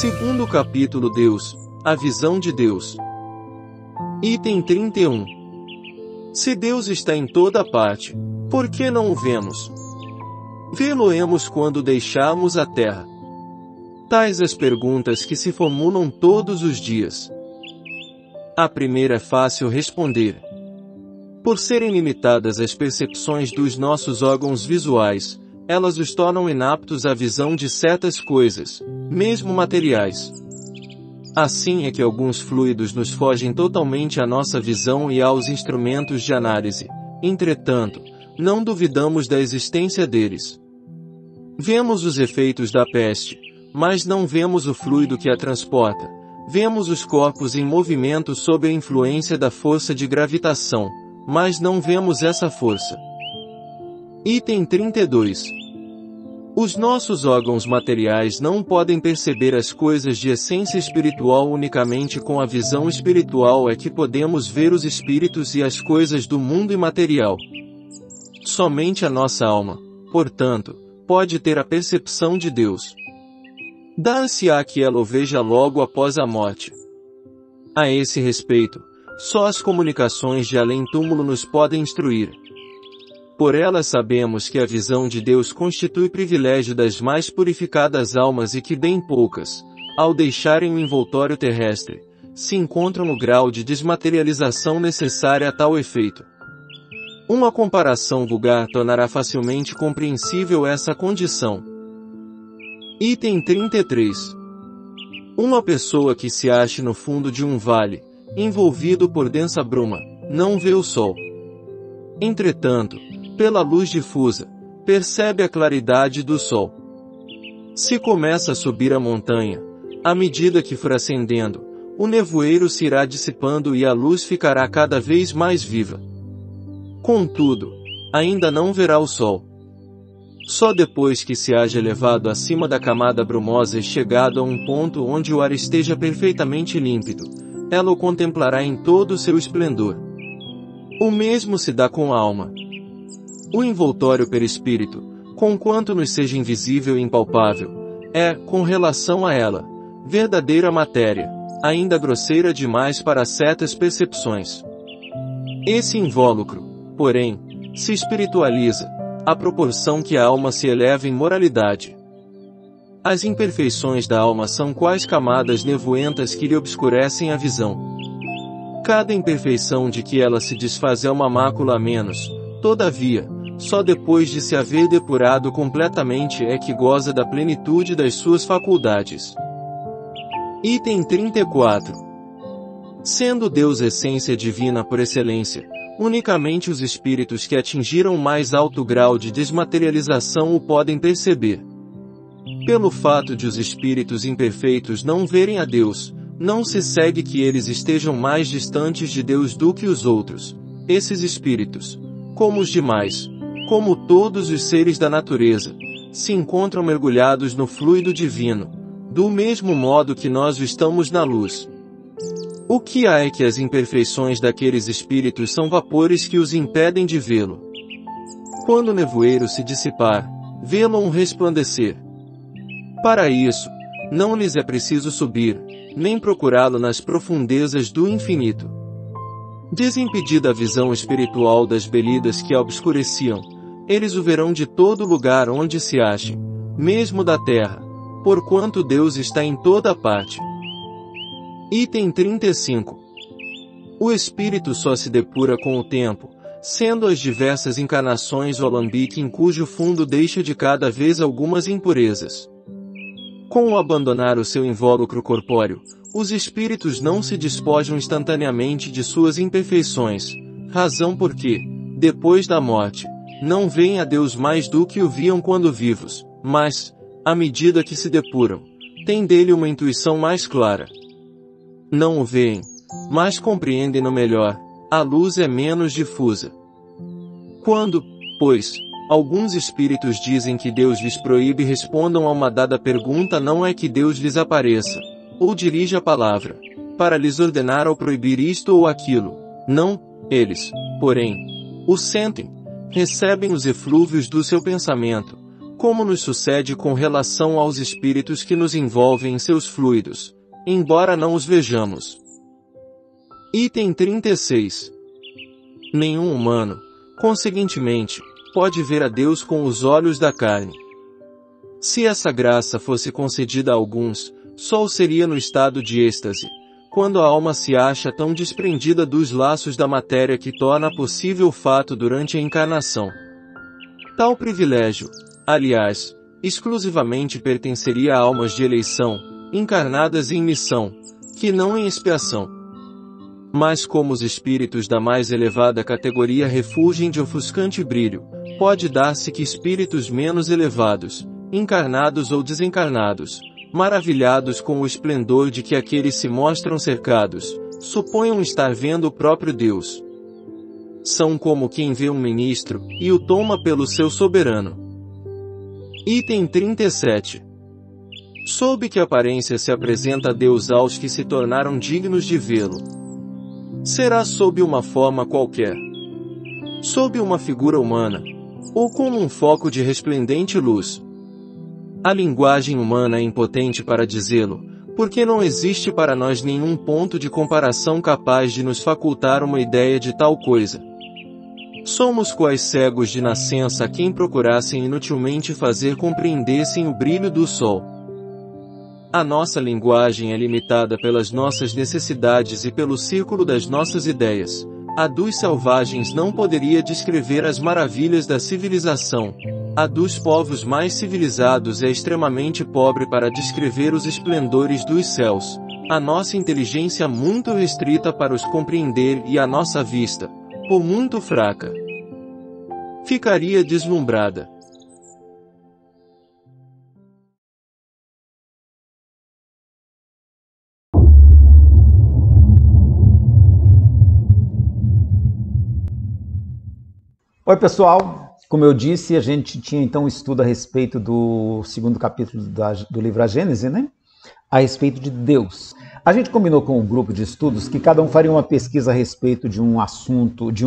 Segundo capítulo Deus, a visão de Deus. Item 31. Se Deus está em toda parte, por que não o vemos? Vê-lo-emos quando deixarmos a terra. Tais as perguntas que se formulam todos os dias. A primeira é fácil responder. Por serem limitadas as percepções dos nossos órgãos visuais, elas os tornam inaptos à visão de certas coisas, mesmo materiais. Assim é que alguns fluidos nos fogem totalmente à nossa visão e aos instrumentos de análise. Entretanto, não duvidamos da existência deles. Vemos os efeitos da peste, mas não vemos o fluido que a transporta. Vemos os corpos em movimento sob a influência da força de gravitação, mas não vemos essa força. Item 32. Os nossos órgãos materiais não podem perceber as coisas de essência espiritual. Unicamente com a visão espiritual é que podemos ver os espíritos e as coisas do mundo imaterial. Somente a nossa alma, portanto, pode ter a percepção de Deus. Dar-se-á que ela o veja logo após a morte. A esse respeito, só as comunicações de além-túmulo nos podem instruir. Por elas sabemos que a visão de Deus constitui privilégio das mais purificadas almas e que bem poucas, ao deixarem o envoltório terrestre, se encontram no grau de desmaterialização necessária a tal efeito. Uma comparação vulgar tornará facilmente compreensível essa condição. Item 33. Uma pessoa que se ache no fundo de um vale, envolvido por densa bruma, não vê o sol. Entretanto, pela luz difusa, percebe a claridade do sol. Se começa a subir a montanha, à medida que for ascendendo, o nevoeiro se irá dissipando e a luz ficará cada vez mais viva. Contudo, ainda não verá o sol. Só depois que se haja elevado acima da camada brumosa e chegado a um ponto onde o ar esteja perfeitamente límpido, ela o contemplará em todo o seu esplendor. O mesmo se dá com a alma. O envoltório perispírito, conquanto nos seja invisível e impalpável, é, com relação a ela, verdadeira matéria, ainda grosseira demais para certas percepções. Esse invólucro, porém, se espiritualiza, à proporção que a alma se eleva em moralidade. As imperfeições da alma são quais camadas nevoentas que lhe obscurecem a visão. Cada imperfeição de que ela se desfaz é uma mácula a menos, todavia, só depois de se haver depurado completamente é que goza da plenitude das suas faculdades. Item 34. Sendo Deus essência divina por excelência, unicamente os espíritos que atingiram o mais alto grau de desmaterialização o podem perceber. Pelo fato de os espíritos imperfeitos não verem a Deus, não se segue que eles estejam mais distantes de Deus do que os outros. Esses espíritos, como os demais, como todos os seres da natureza, se encontram mergulhados no fluido divino, do mesmo modo que nós o estamos na luz. O que há é que as imperfeições daqueles espíritos são vapores que os impedem de vê-lo. Quando o nevoeiro se dissipar, vê-lo resplandecer. Para isso, não lhes é preciso subir, nem procurá-lo nas profundezas do infinito. Desimpedida a visão espiritual das belidas que a obscureciam, eles o verão de todo lugar onde se achem, mesmo da terra, porquanto Deus está em toda parte. Item 35. O espírito só se depura com o tempo, sendo as diversas encarnações o alambique em cujo fundo deixa de cada vez algumas impurezas. Com o abandonar o seu invólucro corpóreo, os espíritos não se despojam instantaneamente de suas imperfeições, razão porque, depois da morte, não veem a Deus mais do que o viam quando vivos, mas, à medida que se depuram, têm dele uma intuição mais clara. Não o veem, mas compreendem-no melhor, a luz é menos difusa. Quando, pois, alguns espíritos dizem que Deus lhes proíbe, respondam a uma dada pergunta: não é que Deus lhes apareça, ou dirija a palavra, para lhes ordenar ou proibir isto ou aquilo. Não, eles, porém, o sentem, recebem os eflúvios do seu pensamento, como nos sucede com relação aos espíritos que nos envolvem em seus fluidos, embora não os vejamos. Item 36. Nenhum humano, conseguintemente, pode ver a Deus com os olhos da carne. Se essa graça fosse concedida a alguns, só o seria no estado de êxtase, quando a alma se acha tão desprendida dos laços da matéria que torna possível o fato durante a encarnação. Tal privilégio, aliás, exclusivamente pertenceria a almas de eleição, encarnadas em missão, que não em expiação. Mas como os espíritos da mais elevada categoria refulgem de ofuscante brilho, pode dar-se que espíritos menos elevados, encarnados ou desencarnados, maravilhados com o esplendor de que aqueles se mostram cercados, suponham estar vendo o próprio Deus. São como quem vê um ministro, e o toma pelo seu soberano. Item 37. Sob que aparência se apresenta a Deus aos que se tornaram dignos de vê-lo? Será sob uma forma qualquer, sob uma figura humana, ou como um foco de resplendente luz. A linguagem humana é impotente para dizê-lo, porque não existe para nós nenhum ponto de comparação capaz de nos facultar uma ideia de tal coisa. Somos quais cegos de nascença a quem procurassem inutilmente fazer compreendessem o brilho do sol. A nossa linguagem é limitada pelas nossas necessidades e pelo círculo das nossas ideias. A dos selvagens não poderia descrever as maravilhas da civilização. A dos povos mais civilizados é extremamente pobre para descrever os esplendores dos céus. A nossa inteligência muito restrita para os compreender e a nossa vista, por muito fraca, ficaria deslumbrada. Oi pessoal, como eu disse, a gente tinha então um estudo a respeito do segundo capítulo do livro A Gênese, né? A respeito de Deus. A gente combinou com um grupo de estudos que cada um faria uma pesquisa a respeito de um assunto, de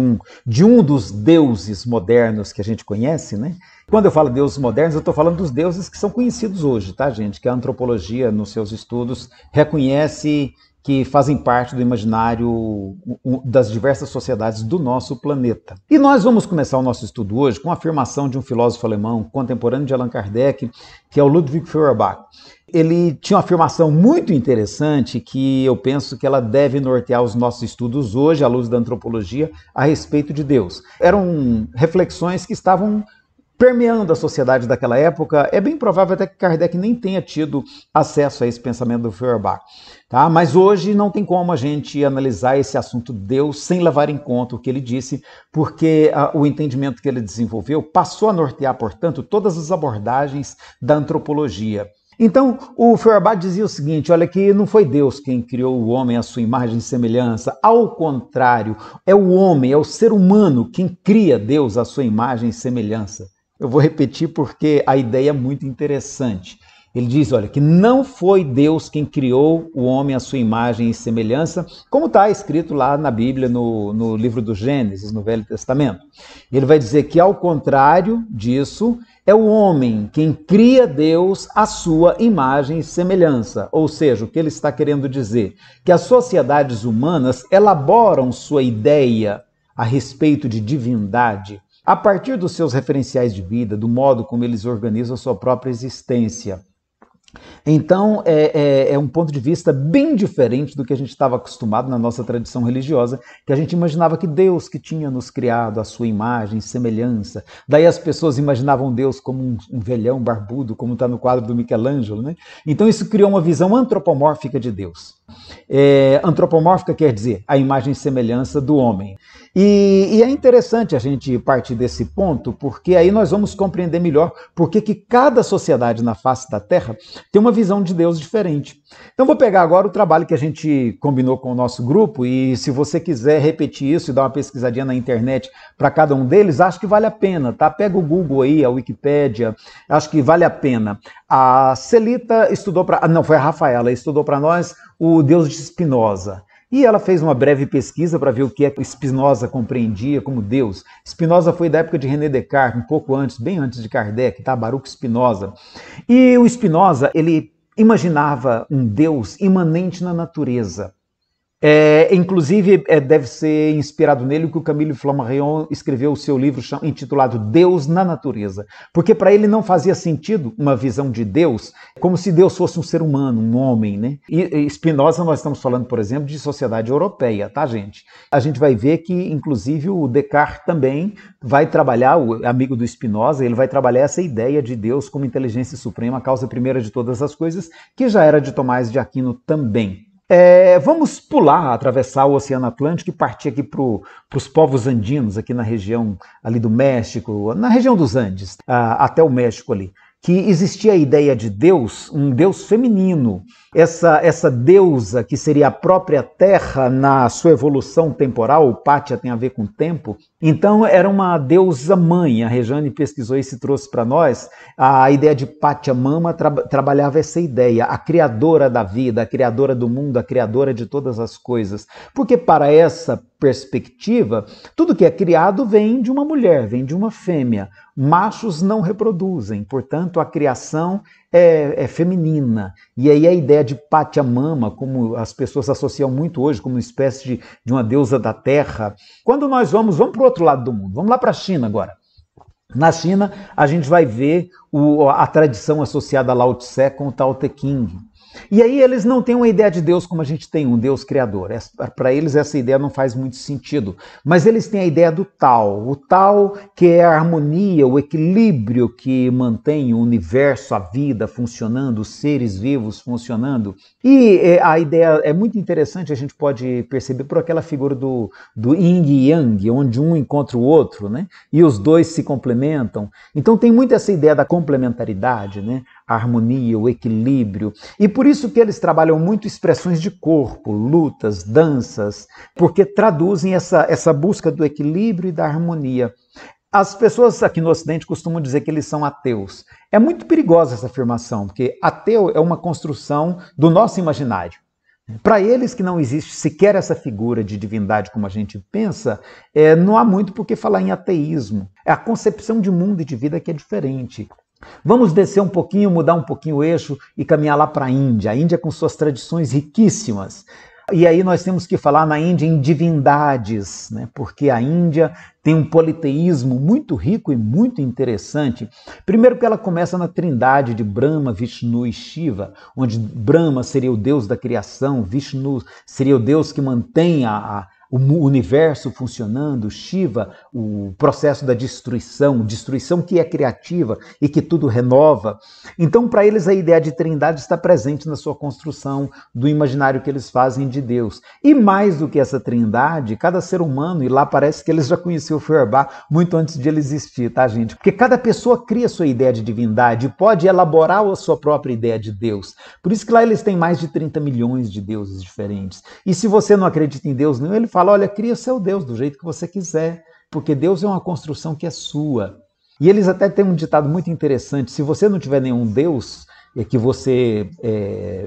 um dos deuses modernos que a gente conhece, né? Quando eu falo deuses modernos, eu estou falando dos deuses que são conhecidos hoje, tá, gente? Que a antropologia, nos seus estudos, reconhece que fazem parte do imaginário das diversas sociedades do nosso planeta. E nós vamos começar o nosso estudo hoje com a afirmação de um filósofo alemão contemporâneo de Allan Kardec, que é o Ludwig Feuerbach. Ele tinha uma afirmação muito interessante que eu penso que ela deve nortear os nossos estudos hoje, à luz da antropologia, a respeito de Deus. Eram reflexões que estavam permeando a sociedade daquela época. É bem provável até que Kardec nem tenha tido acesso a esse pensamento do Feuerbach. Tá? Mas hoje não tem como a gente analisar esse assunto Deus sem levar em conta o que ele disse, porque o entendimento que ele desenvolveu passou a nortear, portanto, todas as abordagens da antropologia. Então, o Feuerbach dizia o seguinte, olha, que não foi Deus quem criou o homem à sua imagem e semelhança, ao contrário, é o homem, é o ser humano quem cria Deus à sua imagem e semelhança. Eu vou repetir porque a ideia é muito interessante. Ele diz, olha, que não foi Deus quem criou o homem à sua imagem e semelhança, como está escrito lá na Bíblia, no livro do Gênesis, no Velho Testamento. Ele vai dizer que, ao contrário disso, é o homem quem cria Deus à sua imagem e semelhança. Ou seja, o que ele está querendo dizer? Que as sociedades humanas elaboram sua ideia a respeito de divindade a partir dos seus referenciais de vida, do modo como eles organizam a sua própria existência. Então, é um ponto de vista bem diferente do que a gente estava acostumado na nossa tradição religiosa, que a gente imaginava que Deus que tinha nos criado a sua imagem e semelhança. Daí as pessoas imaginavam Deus como um velhão barbudo, como está no quadro do Michelangelo, né? Então isso criou uma visão antropomórfica de Deus. Antropomórfica quer dizer a imagem e semelhança do homem. E é interessante a gente partir desse ponto, porque aí nós vamos compreender melhor por que cada sociedade na face da Terra tem uma visão de Deus diferente. Então vou pegar agora o trabalho que a gente combinou com o nosso grupo, e se você quiser repetir isso e dar uma pesquisadinha na internet para cada um deles, acho que vale a pena, tá? Pega o Google aí, a Wikipédia, acho que vale a pena. A Celita estudou foi a Rafaela, estudou para nós o Deus de Spinoza. E ela fez uma breve pesquisa para ver o que Spinoza compreendia como Deus. Spinoza foi da época de René Descartes, um pouco antes, bem antes de Kardec, tá? Baruch Spinoza. E o Spinoza, ele imaginava um Deus imanente na natureza. Inclusive, deve ser inspirado nele que o Camille Flammarion escreveu o seu livro intitulado Deus na Natureza. Porque para ele não fazia sentido uma visão de Deus como se Deus fosse um ser humano, um homem, né? E Spinoza, nós estamos falando, por exemplo, de sociedade europeia, tá, gente? A gente vai ver que, inclusive, o Descartes também vai trabalhar, o amigo do Spinoza, ele vai trabalhar essa ideia de Deus como inteligência suprema, a causa primeira de todas as coisas, que já era de Tomás de Aquino também. Vamos pular, atravessar o Oceano Atlântico e partir aqui para os povos andinos, aqui na região ali do México, na região dos Andes, até o México ali, que existia a ideia de Deus, um Deus feminino, essa deusa que seria a própria Terra na sua evolução temporal, o Pátia tem a ver com tempo, então era uma deusa mãe, a Rejane pesquisou isso e trouxe para nós, a ideia de Pachamama trabalhava essa ideia, a criadora da vida, a criadora do mundo, a criadora de todas as coisas, porque para essa perspectiva, tudo que é criado vem de uma mulher, vem de uma fêmea, machos não reproduzem, portanto a criação é feminina. E aí a ideia de Pachamama, como as pessoas associam muito hoje, como uma espécie de uma deusa da terra. Quando nós vamos para o outro lado do mundo, vamos lá para a China agora. Na China, a gente vai ver a tradição associada a Lao Tse com o Tao Te Ching. E aí eles não têm uma ideia de Deus como a gente tem, um Deus criador. Para eles essa ideia não faz muito sentido. Mas eles têm a ideia do Tao. O Tao que é a harmonia, o equilíbrio que mantém o universo, a vida funcionando, os seres vivos funcionando. E a ideia é muito interessante, a gente pode perceber por aquela figura do yin e yang, onde um encontra o outro, né? E os dois se complementam. Então tem muito essa ideia da complementaridade, né? A harmonia, o equilíbrio. E por isso que eles trabalham muito expressões de corpo, lutas, danças, porque traduzem essa busca do equilíbrio e da harmonia. As pessoas aqui no Ocidente costumam dizer que eles são ateus. É muito perigosa essa afirmação, porque ateu é uma construção do nosso imaginário. Para eles que não existe sequer essa figura de divindade como a gente pensa, não há muito por que falar em ateísmo. É a concepção de mundo e de vida que é diferente. Vamos descer um pouquinho, mudar um pouquinho o eixo e caminhar lá para a Índia. A Índia com suas tradições riquíssimas. E aí nós temos que falar na Índia em divindades, né? Porque a Índia tem um politeísmo muito rico e muito interessante. Primeiro que ela começa na trindade de Brahma, Vishnu e Shiva, onde Brahma seria o deus da criação, Vishnu seria o deus que mantém o universo funcionando, Shiva, o processo da destruição que é criativa e que tudo renova. Então, para eles, a ideia de trindade está presente na sua construção do imaginário que eles fazem de Deus. E mais do que essa trindade, cada ser humano, e lá parece que eles já conheciam o Feuerbach muito antes de ele existir, tá, gente? Porque cada pessoa cria sua ideia de divindade e pode elaborar a sua própria ideia de Deus. Por isso que lá eles têm mais de 30 milhões de deuses diferentes. E se você não acredita em Deus nenhum, ele fala, olha, cria seu Deus do jeito que você quiser, porque Deus é uma construção que é sua. E eles até têm um ditado muito interessante, se você não tiver nenhum Deus que você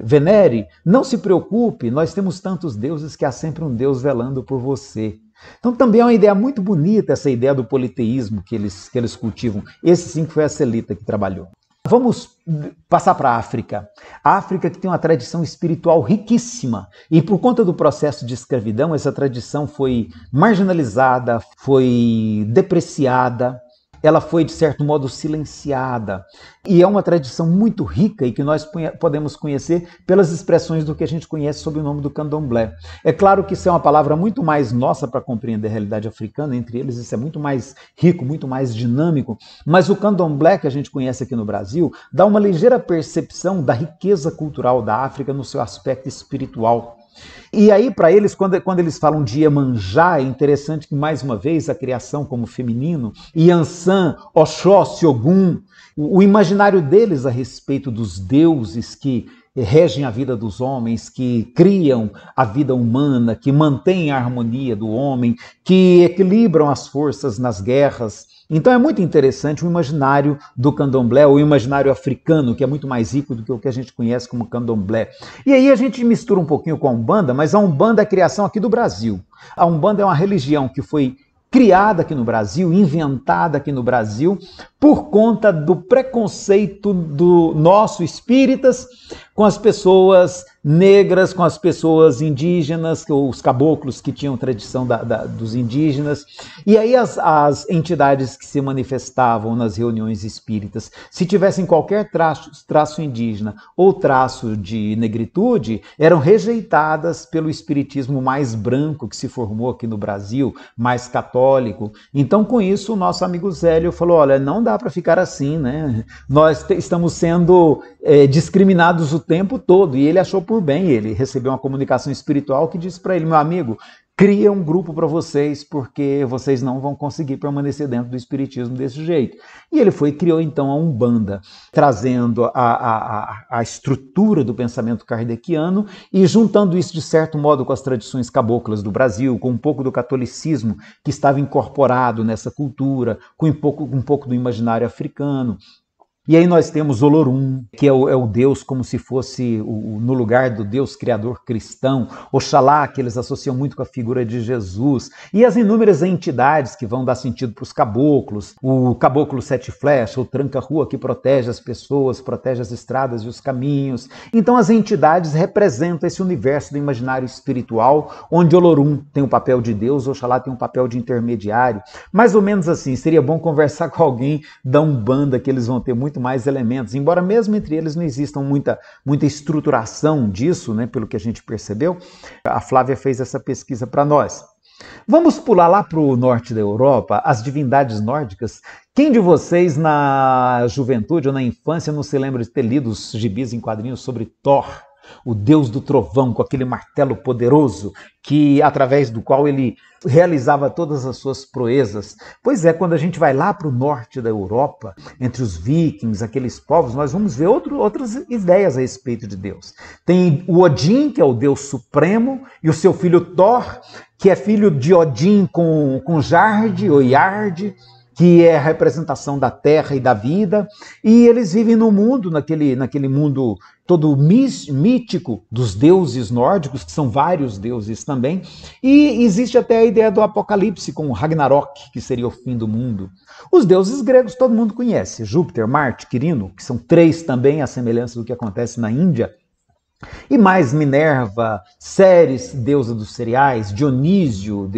venere, não se preocupe, nós temos tantos deuses que há sempre um Deus velando por você. Então também é uma ideia muito bonita essa ideia do politeísmo que eles cultivam. Esse sim que foi a Celita que trabalhou. Vamos passar para a África. A África que tem uma tradição espiritual riquíssima. E por conta do processo de escravidão, essa tradição foi marginalizada, foi depreciada, ela foi, de certo modo, silenciada. E é uma tradição muito rica e que nós podemos conhecer pelas expressões do que a gente conhece sob o nome do candomblé. É claro que isso é uma palavra muito mais nossa para compreender a realidade africana, entre eles isso é muito mais rico, muito mais dinâmico, mas o candomblé que a gente conhece aqui no Brasil dá uma ligeira percepção da riqueza cultural da África no seu aspecto espiritual. E aí, para eles, quando eles falam de Iemanjá, é interessante que, mais uma vez, a criação como feminino, Yansan, Oxóssi, Ogum, o imaginário deles a respeito dos deuses que regem a vida dos homens, que criam a vida humana, que mantêm a harmonia do homem, que equilibram as forças nas guerras. Então é muito interessante o imaginário do candomblé, o imaginário africano, que é muito mais rico do que o que a gente conhece como candomblé. E aí a gente mistura um pouquinho com a Umbanda, mas a Umbanda é a criação aqui do Brasil. A Umbanda é uma religião que foi criada aqui no Brasil, inventada aqui no Brasil, por conta do preconceito do nosso espíritas com as pessoas negras, com as pessoas indígenas, os caboclos que tinham tradição dos indígenas. E aí as entidades que se manifestavam nas reuniões espíritas, se tivessem qualquer traço indígena ou traço de negritude, eram rejeitadas pelo espiritismo mais branco que se formou aqui no Brasil, mais católico. Então, com isso, o nosso amigo Zélio falou, olha, não dá para ficar assim, né? Nós estamos sendo discriminados o tempo todo. E ele achou por bem, ele recebeu uma comunicação espiritual que disse para ele, meu amigo, cria um grupo para vocês, porque vocês não vão conseguir permanecer dentro do espiritismo desse jeito. E ele foi e criou então a Umbanda, trazendo a estrutura do pensamento kardeciano e juntando isso de certo modo com as tradições caboclas do Brasil, com um pouco do catolicismo que estava incorporado nessa cultura, com um pouco do imaginário africano. E aí nós temos Olorum, que é o Deus como se fosse no lugar do Deus criador cristão, Oxalá, que eles associam muito com a figura de Jesus, e as inúmeras entidades que vão dar sentido para os caboclos, o caboclo sete flechas, o tranca-rua que protege as pessoas, protege as estradas e os caminhos. Então as entidades representam esse universo do imaginário espiritual, onde Olorum tem o papel de Deus, Oxalá tem um papel de intermediário. Mais ou menos assim, seria bom conversar com alguém da Umbanda, que eles vão ter muito mais elementos, embora mesmo entre eles não existam muita estruturação disso, né, pelo que a gente percebeu. A Flávia fez essa pesquisa para nós. Vamos pular lá para o norte da Europa, as divindades nórdicas. Quem de vocês na juventude ou na infância não se lembra de ter lido os gibis em quadrinhos sobre Thor, o deus do trovão, com aquele martelo poderoso, através do qual ele realizava todas as suas proezas? Pois é, quando a gente vai lá para o norte da Europa, entre os vikings, aqueles povos, nós vamos ver outras ideias a respeito de Deus. Tem o Odin, que é o deus supremo, e o seu filho Thor, que é filho de Odin com Jard, ou Yard, que é a representação da terra e da vida, e eles vivem no mundo, naquele mundo todo mítico dos deuses nórdicos, que são vários deuses também, e existe até a ideia do apocalipse, com o Ragnarok, que seria o fim do mundo. Os deuses gregos todo mundo conhece, Júpiter, Marte, Quirino, que são 3 também, a semelhança do que acontece na Índia, e mais Minerva, Ceres, deusa dos cereais, Dionísio,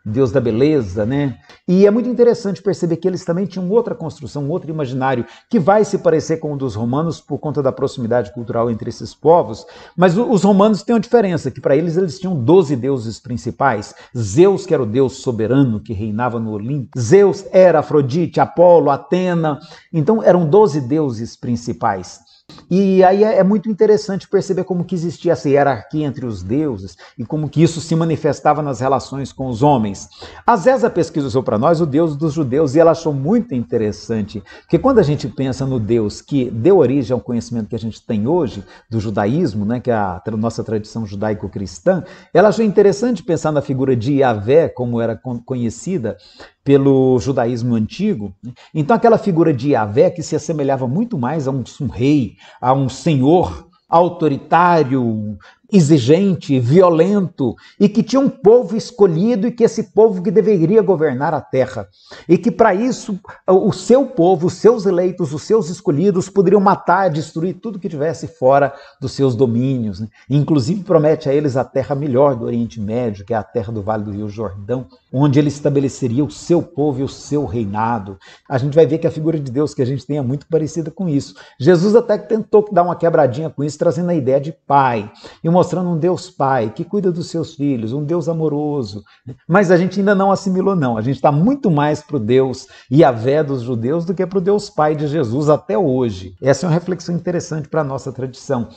deus da beleza, né? E é muito interessante perceber que eles também tinham outra construção, outro imaginário, que vai se parecer com o dos romanos por conta da proximidade cultural entre esses povos, mas os romanos têm uma diferença, que para eles tinham 12 deuses principais. Zeus, que era o deus soberano que reinava no Olimpo, Zeus era Afrodite, Apolo, Atena, então eram 12 deuses principais. E aí é muito interessante perceber como que existia essa hierarquia entre os deuses e como que isso se manifestava nas relações com os homens. A Zéza pesquisou para nós o Deus dos judeus e ela achou muito interessante, porque quando a gente pensa no Deus que deu origem ao conhecimento que a gente tem hoje do judaísmo, né, que é a nossa tradição judaico-cristã, ela achou interessante pensar na figura de Yahvé, como era conhecida pelo judaísmo antigo. Então aquela figura de Yahvé que se assemelhava muito mais a um rei, a um senhor autoritário, exigente, violento, e que tinha um povo escolhido e que esse povo que deveria governar a terra. E que para isso o seu povo, os seus eleitos, os seus escolhidos poderiam matar, destruir tudo que tivesse fora dos seus domínios, né? Inclusive promete a eles a terra melhor do Oriente Médio, que é a terra do Vale do Rio Jordão, onde ele estabeleceria o seu povo e o seu reinado. A gente vai ver que a figura de Deus que a gente tem é muito parecida com isso. Jesus até tentou dar uma quebradinha com isso, trazendo a ideia de pai, e mostrando um Deus pai que cuida dos seus filhos, um Deus amoroso. Mas a gente ainda não assimilou, não. A gente está muito mais para o Deus Yahvé dos judeus do que para o Deus pai de Jesus até hoje. Essa é uma reflexão interessante para a nossa tradição.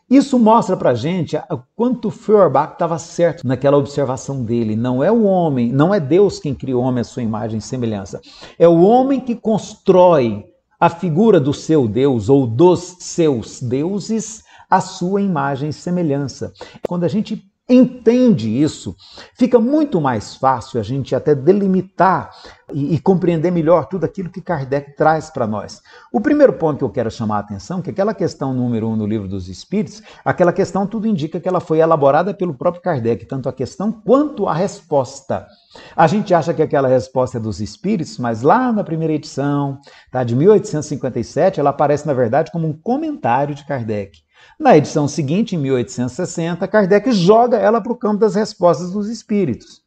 Isso mostra para a gente o quanto Feuerbach estava certo naquela observação dele. Não é o homem, não é Deus quem cria o homem à sua imagem e semelhança. É o homem que constrói a figura do seu Deus ou dos seus deuses à sua imagem e semelhança. Quando a gente entende isso, fica muito mais fácil a gente até delimitar e compreender melhor tudo aquilo que Kardec traz para nós. O primeiro ponto que eu quero chamar a atenção, que aquela questão número 1 no Livro dos Espíritos, aquela questão tudo indica que ela foi elaborada pelo próprio Kardec, tanto a questão quanto a resposta. A gente acha que aquela resposta é dos Espíritos, mas lá na primeira edição, tá, de 1857, ela aparece, na verdade, como um comentário de Kardec. Na edição seguinte, em 1860, Kardec joga ela para o campo das respostas dos espíritos.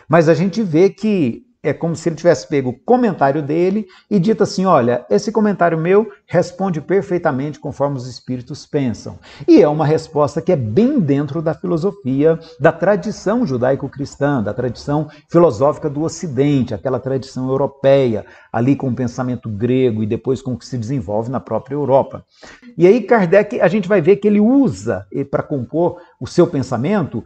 Mas a gente vê que é como se ele tivesse pego o comentário dele e dito assim, olha, esse comentário meu responde perfeitamente conforme os espíritos pensam. E é uma resposta que é bem dentro da filosofia, da tradição judaico-cristã, da tradição filosófica do Ocidente, aquela tradição europeia, ali com o pensamento grego e depois com o que se desenvolve na própria Europa. E aí Kardec, a gente vai ver que ele usa, para compor o seu pensamento,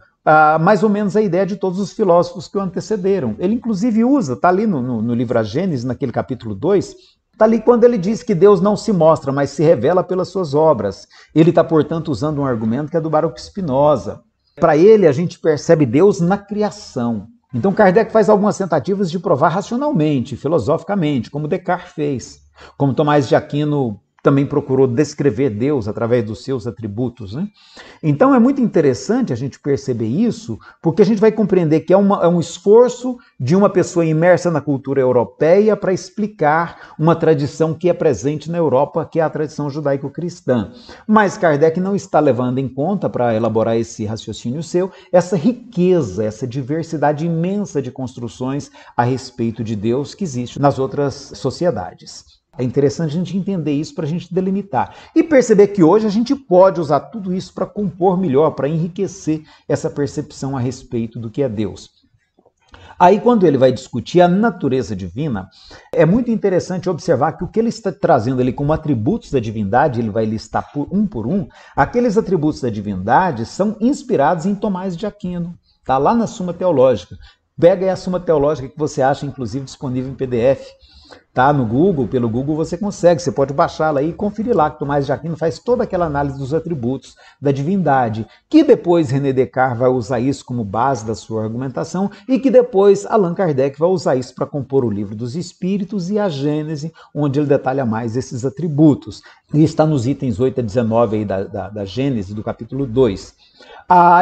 mais ou menos a ideia de todos os filósofos que o antecederam. Ele inclusive usa, está ali no livro A Gênese, naquele capítulo 2, está ali quando ele diz que Deus não se mostra, mas se revela pelas suas obras. Ele está, portanto, usando um argumento que é do Baruch Spinoza. Para ele, a gente percebe Deus na criação. Então Kardec faz algumas tentativas de provar racionalmente, filosoficamente, como Descartes fez, como Tomás de Aquino também procurou descrever Deus através dos seus atributos, né? Então é muito interessante a gente perceber isso, porque a gente vai compreender que é um esforço de uma pessoa imersa na cultura europeia para explicar uma tradição que é presente na Europa, que é a tradição judaico-cristã. Mas Kardec não está levando em conta, para elaborar esse raciocínio seu, essa riqueza, essa diversidade imensa de construções a respeito de Deus que existe nas outras sociedades. É interessante a gente entender isso para a gente delimitar. E perceber que hoje a gente pode usar tudo isso para compor melhor, para enriquecer essa percepção a respeito do que é Deus. Aí, quando ele vai discutir a natureza divina, é muito interessante observar que o que ele está trazendo ali como atributos da divindade, ele vai listar por um, aqueles atributos da divindade são inspirados em Tomás de Aquino. Está lá na Suma Teológica. Pega aí a Suma Teológica que você acha, inclusive, disponível em PDF. Tá no Google, pelo Google você consegue, você pode baixá-la aí e conferir lá que Tomás de Aquino faz toda aquela análise dos atributos da divindade, que depois René Descartes vai usar isso como base da sua argumentação e que depois Allan Kardec vai usar isso para compor o Livro dos Espíritos e a Gênese, onde ele detalha mais esses atributos. E está nos itens 8 a 19 aí da Gênese, do capítulo 2.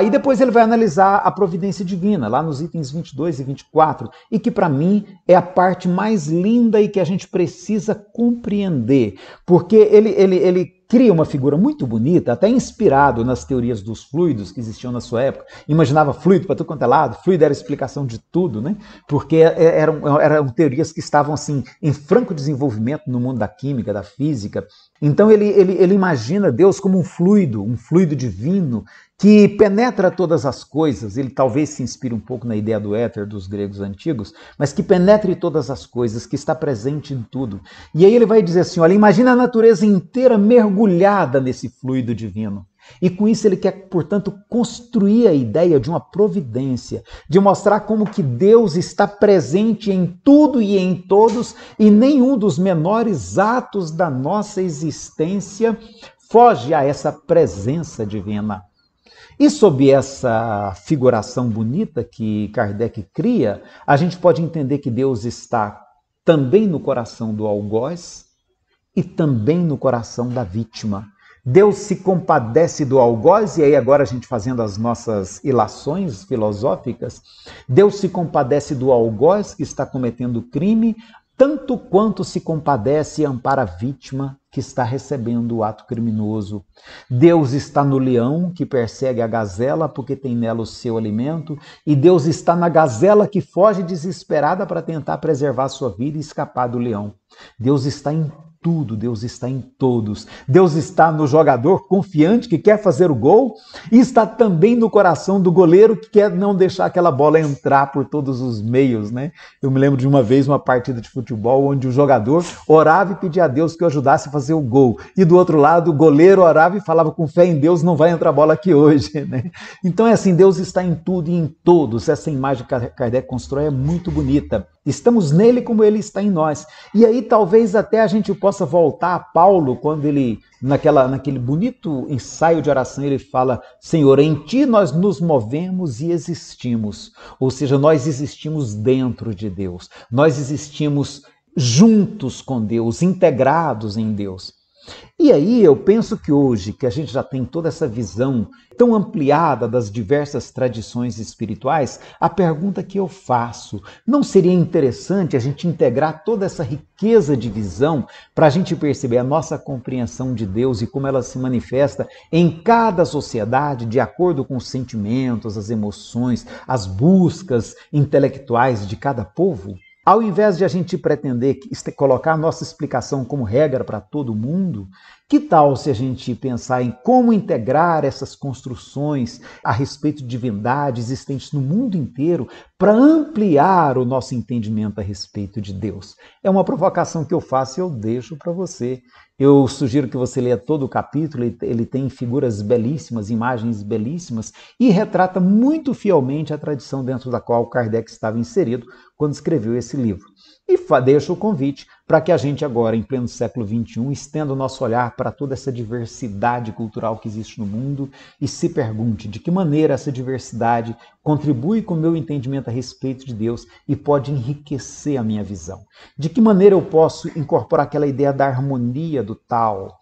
E depois ele vai analisar a providência divina, lá nos itens 22 e 24, e que para mim é a parte mais linda e que a gente precisa compreender, porque ele cria uma figura muito bonita, até inspirado nas teorias dos fluidos que existiam na sua época. Imaginava fluido para tudo quanto é lado, fluido era a explicação de tudo, né? Porque eram teorias que estavam assim, em franco desenvolvimento no mundo da química, da física. Então ele imagina Deus como um fluido divino, que penetra todas as coisas. Ele talvez se inspire um pouco na ideia do éter dos gregos antigos, mas que penetre todas as coisas, que está presente em tudo. E aí ele vai dizer assim, olha, imagina a natureza inteira mergulhada nesse fluido divino. E com isso ele quer, portanto, construir a ideia de uma providência, de mostrar como que Deus está presente em tudo e em todos, e nenhum dos menores atos da nossa existência foge a essa presença divina. E sob essa figuração bonita que Kardec cria, a gente pode entender que Deus está também no coração do algoz e também no coração da vítima. Deus se compadece do algoz, e aí agora a gente fazendo as nossas ilações filosóficas, Deus se compadece do algoz que está cometendo crime, tanto quanto se compadece e ampara a vítima que está recebendo o ato criminoso. Deus está no leão que persegue a gazela porque tem nela o seu alimento, e Deus está na gazela que foge desesperada para tentar preservar a sua vida e escapar do leão. Deus está em tudo, Deus está em todos. Deus está no jogador confiante que quer fazer o gol e está também no coração do goleiro que quer não deixar aquela bola entrar por todos os meios, né? Eu me lembro de uma vez uma partida de futebol onde o jogador orava e pedia a Deus que o ajudasse a fazer o gol. E do outro lado o goleiro orava e falava com fé em Deus, não vai entrar bola aqui hoje, né? Então é assim, Deus está em tudo e em todos. Essa imagem que Kardec constrói é muito bonita. Estamos nele como ele está em nós. E aí talvez até a gente possa possa voltar a Paulo quando ele, naquele bonito ensaio de oração, ele fala: Senhor, em Ti nós nos movemos e existimos. Ou seja, nós existimos dentro de Deus. Nós existimos juntos com Deus, integrados em Deus. E aí eu penso que hoje, que a gente já tem toda essa visão tão ampliada das diversas tradições espirituais, a pergunta que eu faço, não seria interessante a gente integrar toda essa riqueza de visão para a gente perceber a nossa compreensão de Deus e como ela se manifesta em cada sociedade de acordo com os sentimentos, as emoções, as buscas intelectuais de cada povo? Ao invés de a gente pretender colocar a nossa explicação como regra para todo mundo, que tal se a gente pensar em como integrar essas construções a respeito de divindade existentes no mundo inteiro para ampliar o nosso entendimento a respeito de Deus? É uma provocação que eu faço e eu deixo para você. Eu sugiro que você leia todo o capítulo, ele tem figuras belíssimas, imagens belíssimas e retrata muito fielmente a tradição dentro da qual Kardec estava inserido quando escreveu esse livro. E deixo o convite para que a gente agora, em pleno século XXI, estenda o nosso olhar para toda essa diversidade cultural que existe no mundo e se pergunte de que maneira essa diversidade contribui com o meu entendimento a respeito de Deus e pode enriquecer a minha visão. De que maneira eu posso incorporar aquela ideia da harmonia do Tao,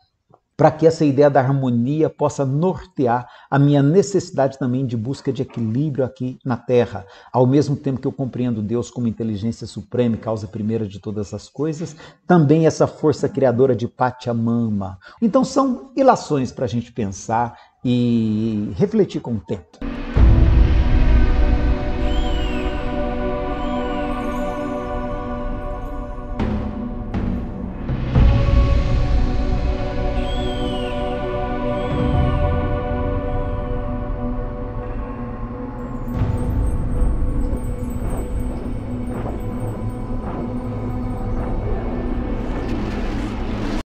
para que essa ideia da harmonia possa nortear a minha necessidade também de busca de equilíbrio aqui na Terra. Ao mesmo tempo que eu compreendo Deus como inteligência suprema e causa primeira de todas as coisas, também essa força criadora de Pachamama. Então são ilações para a gente pensar e refletir com o tempo.